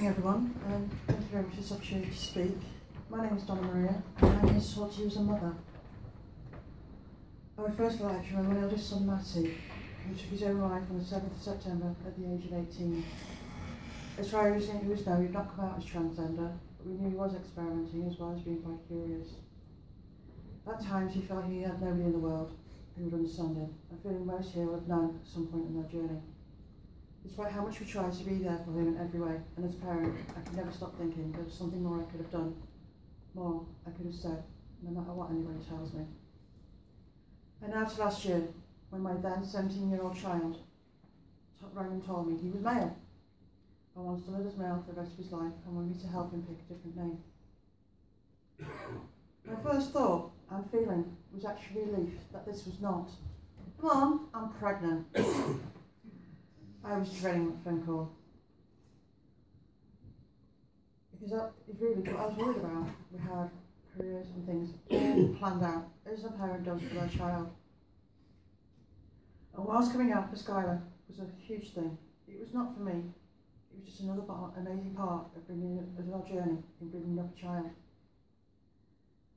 evening, everyone, and thank you very much for this opportunity to speak. My name is Donna Maria, and I'm here to talk to you as a mother. I would first like to remember my eldest son, Matty, who took his own life on the 7th of September at the age of 18. As far as he was known, he had not come out as transgender, but we knew he was experimenting as well as being quite curious. At times, he felt he had nobody in the world who would understand him, and feeling most here would have known at some point in their journey. Despite how much we tried to be there for him in every way, and as a parent, I could never stop thinking there was something more I could have done, more I could have said, no matter what anybody tells me. And now to last year, when my then 17-year-old child rang and told me he was male, and wants to live as male for the rest of his life, and wanted me to help him pick a different name. My first thought and feeling was actually relief that this was not, "Mom, I'm pregnant." I was dreading that phone call. Because that is really what I was worried about. We had careers and things all planned out, as a parent does for their child. And whilst coming out for Skylar was a huge thing, it was not for me. It was just another amazing part of our journey in bringing up a child.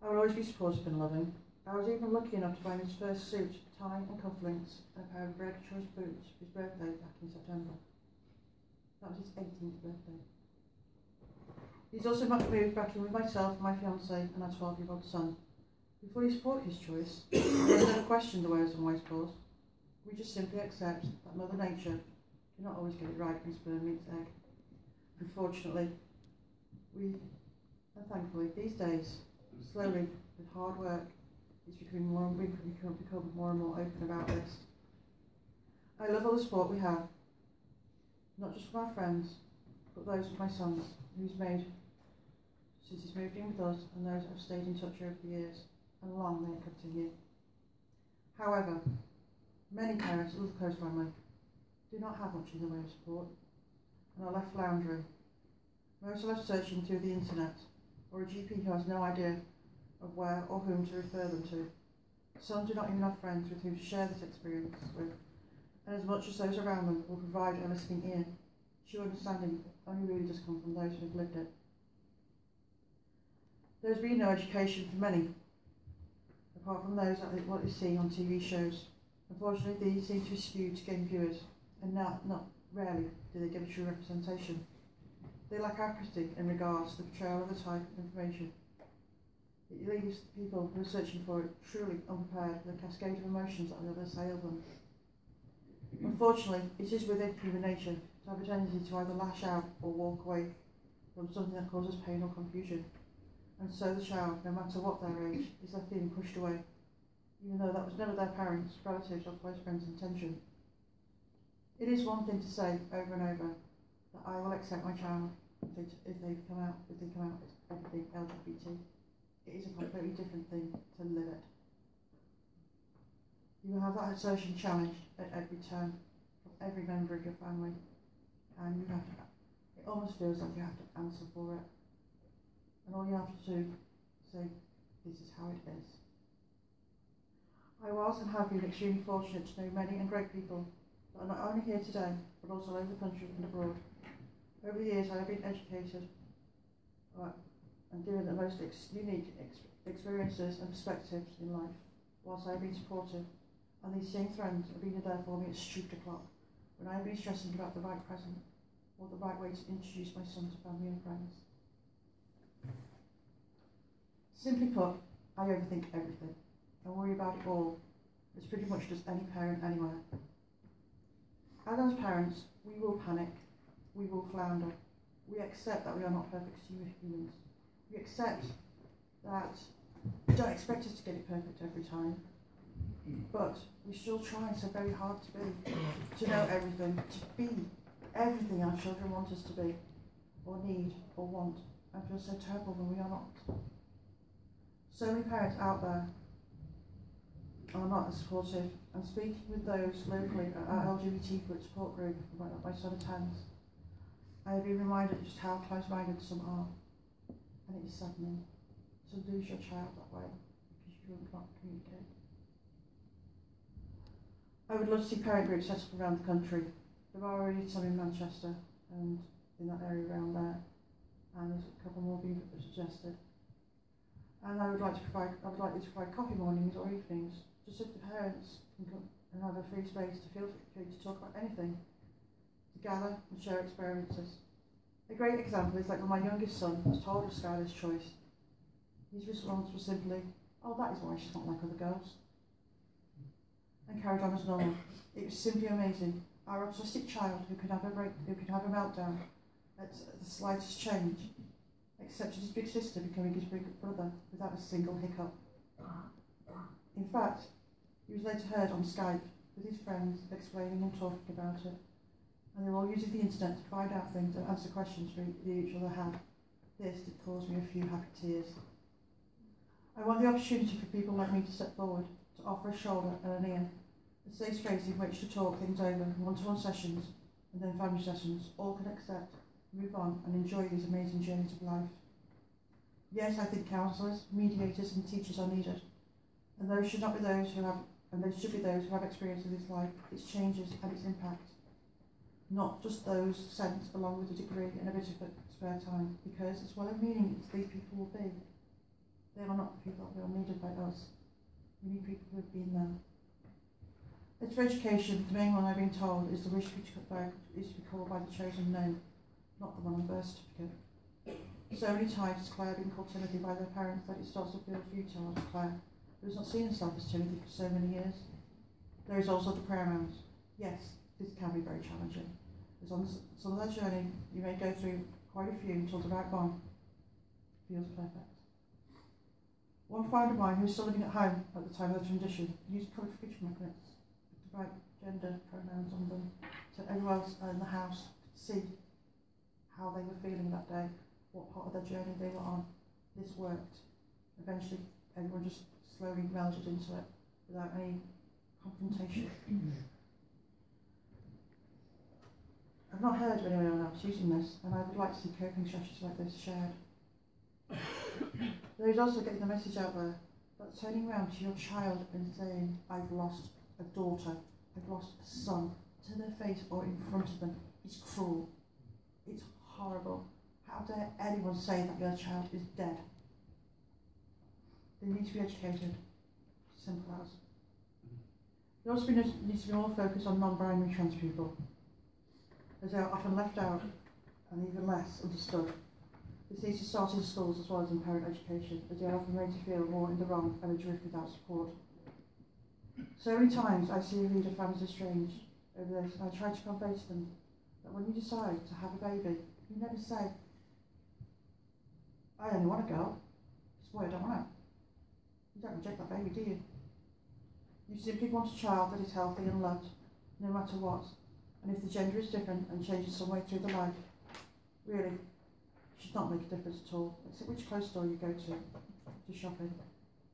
I will always be supportive and loving. I was even lucky enough to buy him his first suit, tie and cufflinks, and a pair of red choice boots for his birthday back in September. That was his 18th birthday. He's also moved back in with myself, my fiancé, and our 12-year-old son. We fully support his choice. We never question the ways and ways cause. We just simply accept that Mother Nature cannot always get it right when sperm meets egg. Unfortunately, and thankfully, these days, slowly, with hard work, it's becoming more and become more and more open about this. I love all the support we have, not just from our friends, but those of my sons, who's made since he's moved in with us, and those that have stayed in touch over the years, and long may it continue. However, many parents of the close family do not have much in the way of support, and are left floundering. Most are left searching through the internet, or a GP who has no idea of where or whom to refer them to. Some do not even have friends with whom to share this experience with, and as much as those around them will provide a listening ear, true understanding only really does come from those who have lived it. There has been no education for many, apart from those that what they see on TV shows. Unfortunately, these seem to be skewed to gain viewers, and not rarely do they give a true representation. They lack accuracy in regards to the portrayal of the type of information. It leaves people who are searching for it truly unprepared with a cascade of emotions that will assail them. Unfortunately, it is within human nature to have a tendency to either lash out or walk away from something that causes pain or confusion. And so the child, no matter what their age, is left feeling pushed away, even though that was never their parents, relatives or close friends' intention. It is one thing to say over and over that I will accept my child if they come out as everything LGBT. It is a completely different thing to live it. You will have that assertion challenged at every turn from every member of your family, and you have to, it almost feels like you have to answer for it. And all you have to do is say, this is how it is. I was and have been extremely fortunate to know many and great people that are not only here today, but also all over the country and abroad. Over the years I have been educated and given the most unique experiences and perspectives in life, whilst I have been supportive, and these same friends have been there for me at stupid o'clock, when I have been stressing about the right present, or the right way to introduce my son to family and friends. Simply put, I overthink everything, and worry about it all, as pretty much does any parent anywhere. And as parents, we will panic, we will flounder, we accept that we are not perfect humans. We accept that we don't expect us to get it perfect every time, but we still try so very hard to know everything, to be everything our children want us to be, or need, or want, and feel so terrible when we are not. So many parents out there are not as supportive, and speaking with those locally at our LGBT support group that my son attends, I have been reminded of just how close-minded some are. And it is saddening to lose your child that way because you cannot communicate. I would love to see parent groups set up around the country. There are already some in Manchester, and in that area around there, and there's a couple more being suggested. And I would like you to provide coffee mornings or evenings, just so the parents can come and have a free space to feel free to talk about anything, to gather and share experiences. A great example is like when my youngest son was told of Skylar's choice. His response was simply, "Oh, that is why she's not like other girls," and carried on as normal. It was simply amazing. Our autistic child who could have a meltdown at the slightest change, accepted his big sister becoming his big brother without a single hiccup. In fact, he was later heard on Skype with his friends explaining and talking about it, and they were all using the internet to find out things and answer questions they each other had. This did cause me a few happy tears. I want the opportunity for people like me to step forward, to offer a shoulder and an ear, a safe space in which to talk things over in one-to-one sessions and then family sessions. All can accept, move on and enjoy these amazing journeys of life. Yes, I think counsellors, mediators and teachers are needed, and those should be those who have experience of this life, its changes and its impact. Not just those sent along with a degree and a bit of spare time, because as well as meaning as these people will be, they are not the people that are needed by us. We need people who have been there. As for education, the main one I've been told is the wish to be called by the chosen name, not the one on the birth certificate. So many times has Claire been called Timothy by their parents that it starts to feel futile as Claire, who has not seen herself as Timothy for so many years. There is also the prayer rounds. Yes, this can be very challenging. As on some of that journey, you may go through quite a few until the right one feels perfect. One friend of mine who was still living at home at the time of the transition used coloured fridge magnets with the right gender pronouns on them, so everyone else in the house could see how they were feeling that day, what part of their journey they were on. This worked. Eventually, everyone just slowly melded into it without any confrontation. I've not heard of anyone else using this, and I would like to see coping strategies like this shared. There is also getting the message out there that turning around to your child and saying, "I've lost a daughter, I've lost a son," to their face or in front of them is cruel. It's horrible. How dare anyone say that your child is dead? They need to be educated. Simple as. There also needs to be more focus on non-binary trans people, as they are often left out and even less understood. This needs to start in schools as well as in parent education, as they are often made to feel more in the wrong and adrift without support. So many times I see and read of families estranged over this, and I try to convey to them that when you decide to have a baby, you never say, "I only want a girl, it's why I don't want it." You don't reject that baby, do you? You simply want a child that is healthy and loved, no matter what. And if the gender is different and changes some way through the life, really, it should not make a difference at all, except which clothes store you go to shopping.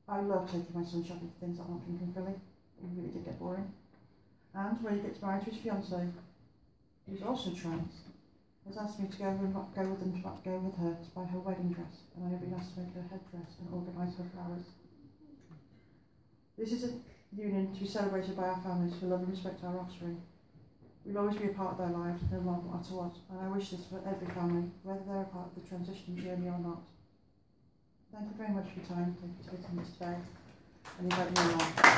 I love taking my son shopping for things that aren't pink and frilly. It really did get boring. And when he gets married to his fiancée, who's also trans, has asked me to go with her to buy her wedding dress, and I have been asked to make her headdress and organise her flowers. This is a union to be celebrated by our families who love and respect our offspring. We'll always be a part of their lives, no matter what, and I wish this for every family, whether they're a part of the transition journey or not. Thank you very much for your time. Thank you for listening today, and invite me along.